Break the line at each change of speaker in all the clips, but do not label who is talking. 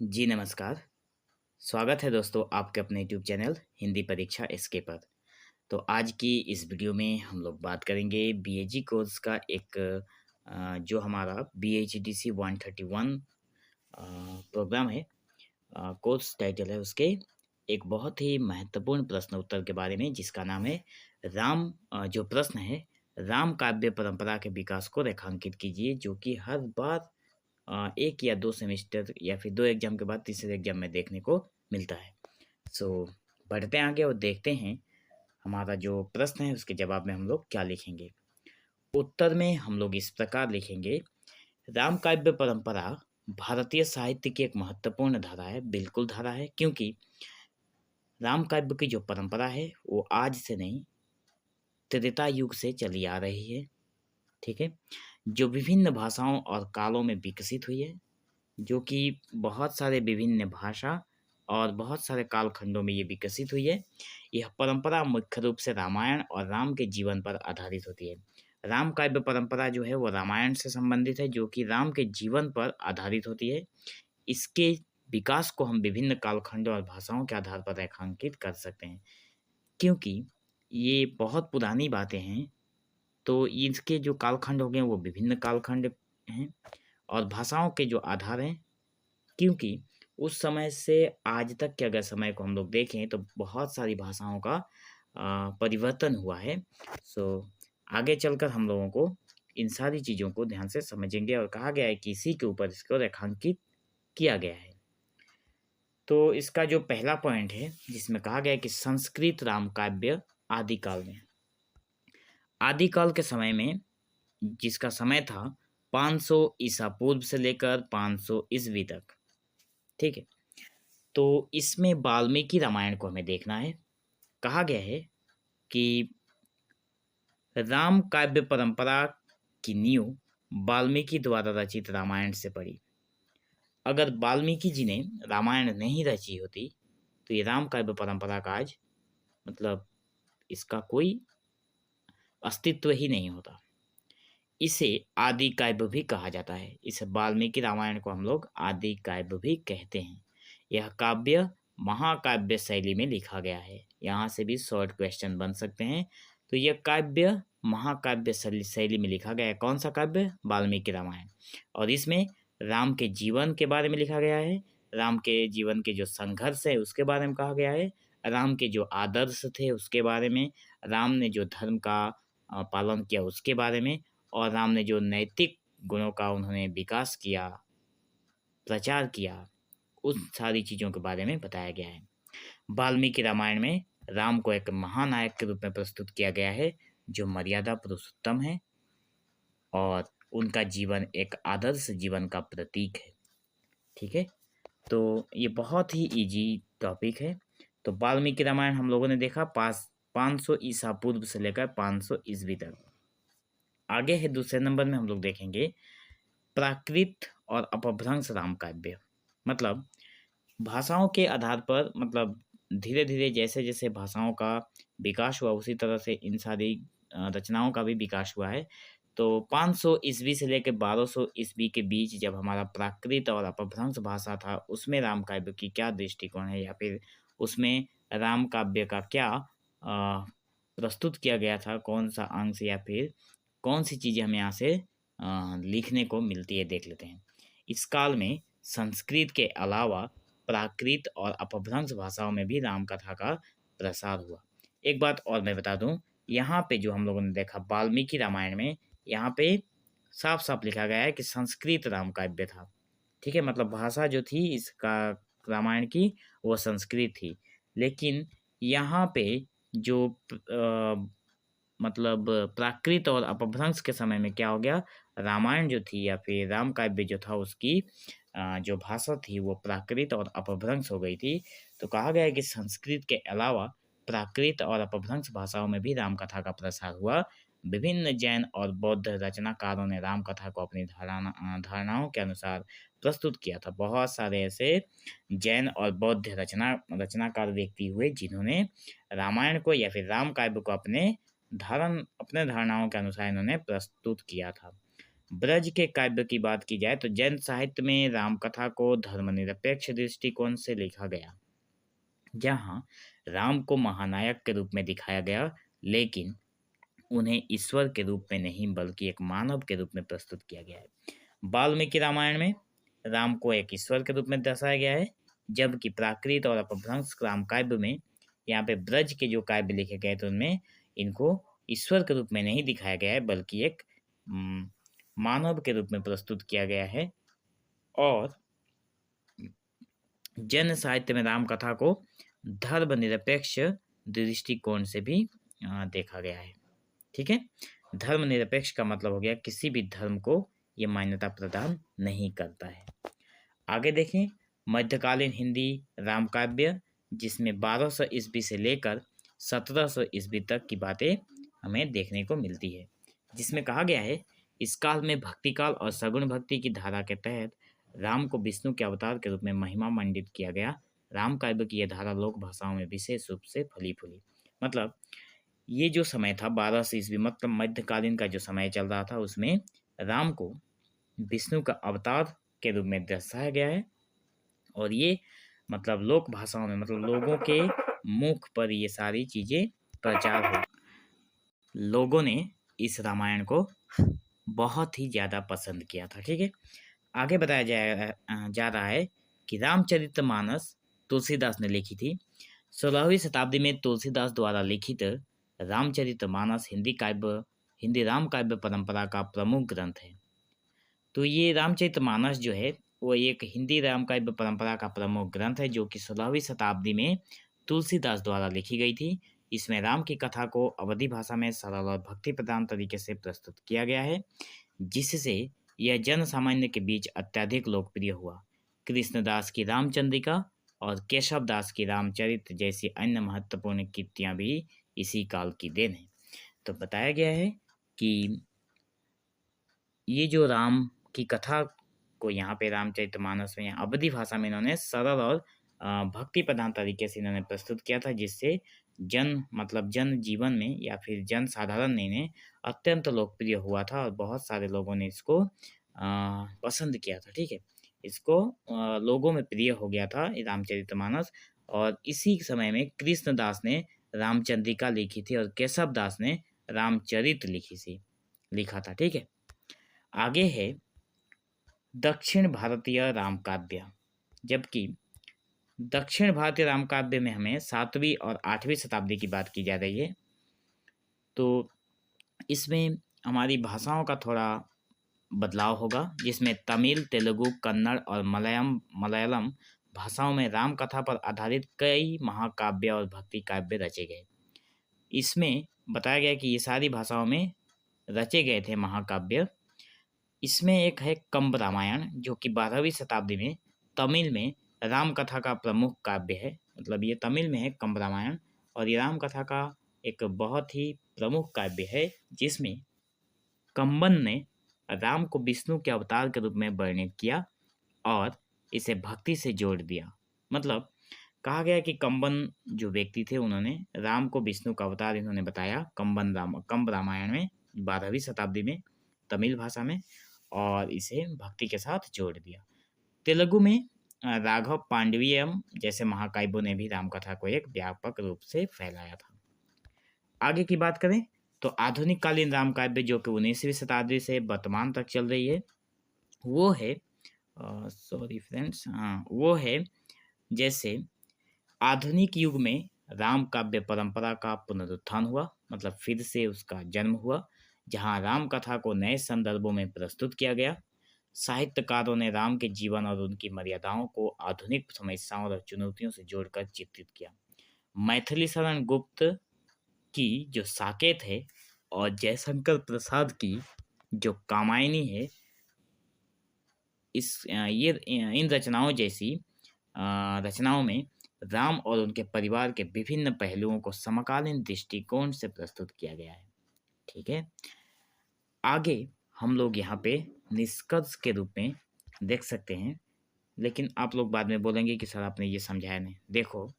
जी नमस्कार। स्वागत है दोस्तों आपके अपने यूट्यूब चैनल हिंदी परीक्षा एसके पर। तो आज की इस वीडियो में हम लोग बात करेंगे बीएजी कोर्स का एक जो हमारा बीएचडीसी 131 प्रोग्राम है। कोर्स टाइटल है उसके एक बहुत ही महत्वपूर्ण प्रश्न उत्तर के बारे में जिसका नाम है जो प्रश्न है राम काव्य परंपरा के विकास को रेखांकित कीजिए, जो कि हर बार 1 या 2 सेमेस्टर या फिर 2 एग्ज़ाम के बाद तीसरे एग्ज़ाम में देखने को मिलता है। सो बढ़ते हैं आगे और देखते हैं हमारा जो प्रश्न है उसके जवाब में हम लोग क्या लिखेंगे। उत्तर में हम लोग इस प्रकार लिखेंगे, राम काव्य परंपरा भारतीय साहित्य की एक महत्वपूर्ण धारा है। बिल्कुल धारा है, क्योंकि राम काव्य की जो परंपरा है वो आज से नहीं, त्रेता युग से चली आ रही है। ठीक है? जो विभिन्न भाषाओं और कालों में विकसित हुई है, जो कि बहुत सारे विभिन्न भाषा और बहुत सारे कालखंडों में ये विकसित हुई है। यह परंपरा मुख्य रूप से रामायण और राम के जीवन पर आधारित होती है। राम काव्य परंपरा जो है वो रामायण से संबंधित है, जो कि राम के जीवन पर आधारित होती है। इसके विकास को हम विभिन्न कालखंडों और भाषाओं के आधार पर रेखांकित कर सकते हैं, क्योंकि ये बहुत पुरानी बातें हैं। तो इसके जो कालखंड हो गए वो विभिन्न कालखंड हैं, और भाषाओं के जो आधार हैं, क्योंकि उस समय से आज तक के अगर समय को हम लोग देखें तो बहुत सारी भाषाओं का परिवर्तन हुआ है। सो आगे चलकर हम लोगों को इन सारी चीज़ों को ध्यान से समझेंगे, और कहा गया है कि इसी के ऊपर इसको रेखांकित किया गया है। तो इसका जो पहला पॉइंट है जिसमें कहा गया है कि संस्कृत राम काव्य आदिकाल में, आदिकाल के समय में जिसका समय था 500 ईसा पूर्व से लेकर 500 ईस्वी तक। ठीक है? तो इसमें वाल्मीकि रामायण को हमें देखना है। कहा गया है कि राम काव्य परंपरा की नींव वाल्मीकि द्वारा रचित रामायण से पड़ी। अगर वाल्मीकि जी ने रामायण नहीं रची होती तो ये राम काव्य परंपरा का आज मतलब इसका कोई अस्तित्व ही नहीं होता। इसे आदि काव्य भी कहा जाता है। इस वाल्मीकि रामायण को हम लोग आदि काव्य भी कहते हैं। यह काव्य महाकाव्य शैली में लिखा गया है। यहाँ से भी शॉर्ट क्वेश्चन बन सकते हैं। तो यह काव्य महाकाव्य शैली में लिखा गया है। कौन सा काव्य? वाल्मीकि रामायण। और इसमें राम के जीवन के बारे में लिखा गया है। राम के जीवन के जो संघर्ष है उसके बारे में कहा गया है। राम के जो आदर्श थे उसके बारे में, राम ने जो धर्म का पालन किया उसके बारे में, और राम ने जो नैतिक गुणों का उन्होंने विकास किया, प्रचार किया, उन सारी चीज़ों के बारे में बताया गया है। वाल्मीकि रामायण में राम को एक महानायक के रूप में प्रस्तुत किया गया है, जो मर्यादा पुरुषोत्तम है, और उनका जीवन एक आदर्श जीवन का प्रतीक है। ठीक है? तो ये बहुत ही इजी टॉपिक है। तो वाल्मीकि रामायण हम लोगों ने देखा 500 ईसा पूर्व से लेकर 500 ईस्वी तक। आगे है दूसरे नंबर में हम लोग देखेंगे प्राकृत और अपभ्रंश राम काव्य। मतलब भाषाओं के आधार पर, मतलब धीरे धीरे जैसे जैसे भाषाओं का विकास हुआ उसी तरह से इन सारी रचनाओं का भी विकास हुआ है। तो 500 ईस्वी से लेकर 1200 ईस्वी के बीच जब हमारा प्राकृत और अपभ्रंश भाषा था, उसमें राम काव्य की क्या दृष्टिकोण है, या फिर उसमें राम काव्य का क्या प्रस्तुत किया गया था, कौन सा अंश या फिर कौन सी चीज़ें हमें यहाँ से लिखने को मिलती है, देख लेते हैं। इस काल में संस्कृत के अलावा प्राकृत और अपभ्रंश भाषाओं में भी राम कथा का प्रसार हुआ। एक बात और मैं बता दूं, यहाँ पे जो हम लोगों ने देखा वाल्मीकि रामायण में, यहाँ पे साफ साफ लिखा गया है कि संस्कृत राम काव्य था। ठीक है? मतलब भाषा जो थी इसका रामायण की वो संस्कृत थी। लेकिन यहाँ पे जो मतलब प्राकृत और अपभ्रंश के समय में क्या हो गया, रामायण जो थी या फिर राम काव्य जो था उसकी जो भाषा थी वो प्राकृत और अपभ्रंश हो गई थी। तो कहा गया है कि संस्कृत के अलावा प्राकृत और अपभ्रंश भाषाओं में भी राम कथा का प्रसार हुआ। विभिन्न जैन और बौद्ध रचनाकारों ने राम कथा को अपनी धारणाओं के अनुसार प्रस्तुत किया था। बहुत सारे ऐसे जैन और बौद्ध रचनाकार व्यक्ति हुए जिन्होंने रामायण को या फिर राम काव्य को अपने धारणाओं के अनुसार इन्होंने प्रस्तुत किया था। ब्रज के काव्य की बात की जाए तो जैन साहित्य में राम कथा को धर्मनिरपेक्ष दृष्टिकोण से लिखा गया, जहाँ राम को महानायक के रूप में दिखाया गया, लेकिन उन्हें ईश्वर के रूप में नहीं बल्कि एक मानव के रूप में प्रस्तुत किया गया है। वाल्मीकि रामायण में राम को एक ईश्वर के रूप में दर्शाया गया है, जबकि प्राकृत और अपभ्रंश राम काव्य में यहाँ पे ब्रज के जो काव्य लिखे गए थे उनमें इनको ईश्वर के रूप में नहीं दिखाया गया है बल्कि एक मानव के रूप में प्रस्तुत किया गया है। और जैन साहित्य में राम कथा को धर्मनिरपेक्ष दृष्टिकोण से भी देखा गया है। ठीक है, धर्मनिरपेक्ष का मतलब हो गया किसी भी धर्म को ये मान्यता प्रदान नहीं करता है। आगे देखें, मध्यकालीन हिंदी राम काव्य, जिसमें 1200 ईस्वी से लेकर 1700 ईस्वी तक की बातें हमें देखने को मिलती है, जिसमें कहा गया है इस काल में भक्ति काल और सगुण भक्ति की धारा के तहत राम को विष्णु के अवतार के रूप में महिमा मंडित किया गया। राम काव्य की यह धारा लोक भाषाओं में विशेष रूप से फली फूली। मतलब ये जो समय था 1200 ईस्वी, मतलब मध्यकालीन का जो समय चल रहा था, उसमें राम को विष्णु का अवतार के रूप में दर्शाया गया है। और ये मतलब लोक भाषाओं में, मतलब लोगों के मुख पर ये सारी चीजें प्रचार हो, लोगों ने इस रामायण को बहुत ही ज्यादा पसंद किया था। ठीक है, आगे बताया जा रहा है कि रामचरितमानस तुलसीदास ने लिखी थी। 16वीं शताब्दी में तुलसीदास द्वारा लिखित रामचरितमानस हिंदी राम काव्य परंपरा का प्रमुख ग्रंथ है। तो ये रामचरितमानस जो है वो एक हिंदी राम काव्य परंपरा का प्रमुख ग्रंथ है, जो कि 16वीं शताब्दी में तुलसीदास द्वारा लिखी गई थी। इसमें राम की कथा को अवधी भाषा में सरल और भक्ति प्रधान तरीके से प्रस्तुत किया गया है, जिससे यह जन सामान्य के बीच अत्यधिक लोकप्रिय हुआ। कृष्णदास की रामचंद्रिका और केशव दास की रामचरित जैसी अन्य महत्वपूर्ण कृतियां भी इसी काल की देन है। तो बताया गया है कि ये जो राम की कथा को यहाँ पे रामचरितमानस में अवधी भाषा में इन्होंने सरल और भक्ति प्रधान तरीके से इन्होंने प्रस्तुत किया था, जिससे जन जीवन में या फिर जन साधारण में इन्हें अत्यंत लोकप्रिय हुआ था और बहुत सारे लोगों ने इसको पसंद किया था। ठीक है, इसको लोगों में प्रिय हो गया था रामचरितमानस। और इसी समय में कृष्णदास ने रामचंद्रिका लिखी थी और केशव दास ने रामचरित लिखा था। ठीक है, आगे है दक्षिण भारतीय राम काव्य। जबकि दक्षिण भारतीय राम काव्य में हमें 7वीं और 8वीं शताब्दी की बात की जा रही है, तो इसमें हमारी भाषाओं का थोड़ा बदलाव होगा, जिसमें तमिल, तेलुगु, कन्नड़ और मलयालम भाषाओं में राम कथा पर आधारित कई महाकाव्य और भक्ति काव्य रचे गए। इसमें बताया गया कि ये सारी भाषाओं में रचे गए थे महाकाव्य। इसमें एक है कंब रामायण, जो कि 12वीं शताब्दी में तमिल में राम कथा का प्रमुख काव्य है। मतलब ये तमिल में है कंब रामायण, और ये राम कथा का एक बहुत ही प्रमुख काव्य है, जिसमें कंबन ने राम को विष्णु के अवतार के रूप में वर्णित किया और इसे भक्ति से जोड़ दिया। मतलब कहा गया कि कंबन जो व्यक्ति थे उन्होंने राम को विष्णु का अवतार इन्होंने बताया कंब रामायण में 12वीं शताब्दी में तमिल भाषा में, और इसे भक्ति के साथ जोड़ दिया। तेलुगु में राघव पांडवियम जैसे महाकाव्यों ने भी रामकथा को एक व्यापक रूप से फैलाया था। आगे की बात करें तो आधुनिक कालीन राम काव्य, जो कि 19वीं शताब्दी से वर्तमान तक चल रही है, वो है वो है जैसे आधुनिक युग में राम काव्य परंपरा का पुनरुत्थान हुआ, मतलब फिर से उसका जन्म हुआ, जहां राम कथा को नए संदर्भों में प्रस्तुत किया गया। साहित्यकारों ने राम के जीवन और उनकी मर्यादाओं को आधुनिक समस्याओं और चुनौतियों से जोड़कर चित्रित किया। मैथिली शरण गुप्त की जो साकेत है और जयशंकर प्रसाद की जो कामायनी है, इन रचनाओं में राम और उनके परिवार के विभिन्न पहलुओं को समकालीन दृष्टिकोण से प्रस्तुत किया गया है। ठीक है, आगे हम लोग यहाँ पे निष्कर्ष के रूप में देख सकते हैं, लेकिन आप लोग बाद में बोलेंगे कि सर आपने ये समझाया नहीं। देखो,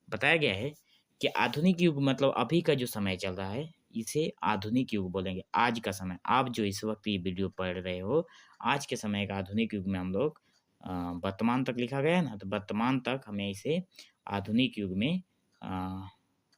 बताया गया है कि आधुनिक युग मतलब अभी का जो समय चल रहा है, इसे आधुनिक युग बोलेंगे। आज का समय, आप जो इस वक़्त ये वीडियो पढ़ रहे हो, आज के समय का आधुनिक युग में हम लोग वर्तमान तक लिखा गया है ना, तो वर्तमान तक हमें इसे आधुनिक युग में अ,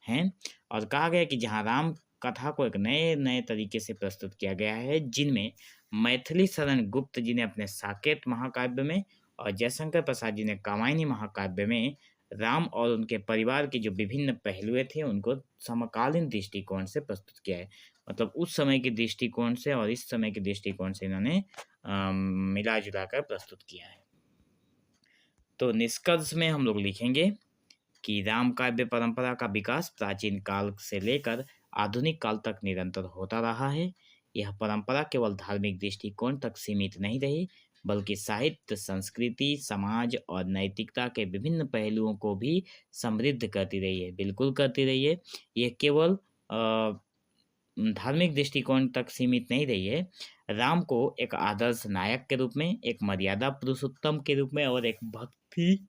हैं। और कहा गया है कि जहाँ राम कथा को एक नए-नए तरीके से प्रस्तुत किया गया है, जिनमें मैथिली शरण गुप्त जी ने अपने साकेत महाकाव्य में और जयशंकर प्रसाद जी ने कामायनी महाकाव्य में राम और उनके परिवार के जो विभिन्न पहलुएँ थे, उनको समकालीन दृष्टिकोण से प्रस्तुत किया है। मतलब उस समय के दृष्टिकोण से और इस समय के दृष्टिकोण से इन्होंने मिला-जुला कर प्रस्तुत किया है। तो निष्कर्ष में हम लोग लिखेंगे कि राम काव्य परंपरा का विकास प्राचीन काल से लेकर आधुनिक काल तक निरंतर होता रहा है। यह परंपरा केवल धार्मिक दृष्टिकोण तक सीमित नहीं रही, बल्कि साहित्य, संस्कृति, समाज और नैतिकता के विभिन्न पहलुओं को भी समृद्ध करती रही है। बिल्कुल करती रही है। यह केवल धार्मिक दृष्टिकोण तक सीमित नहीं रही है। राम को एक आदर्श नायक के रूप में, एक मर्यादा पुरुषोत्तम के रूप में और एक भक्ति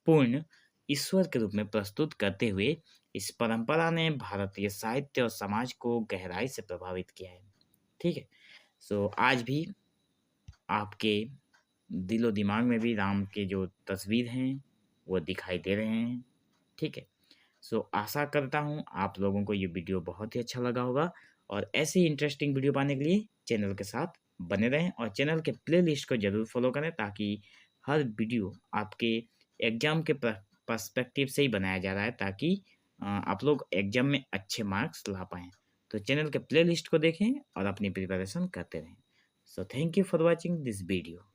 पूर्ण ईश्वर के रूप में प्रस्तुत करते हुए इस परंपरा ने भारतीय साहित्य और समाज को गहराई से प्रभावित किया है। ठीक है। सो आज भी आपके दिलो दिमाग में भी राम के जो तस्वीर हैं वो दिखाई दे रहे हैं। ठीक है। सो आशा करता हूँ आप लोगों को ये वीडियो बहुत ही अच्छा लगा होगा और ऐसे ही इंटरेस्टिंग वीडियो पाने के लिए चैनल के साथ बने रहें और चैनल के प्लेलिस्ट को ज़रूर फॉलो करें ताकि हर वीडियो आपके एग्ज़ाम के पर्सपेक्टिव से ही बनाया जा रहा है ताकि आप लोग एग्ज़ाम में अच्छे मार्क्स ला पाएँ। तो चैनल के प्लेलिस्ट को देखें और अपनी प्रिपरेशन करते रहें। So thank you for watching this video.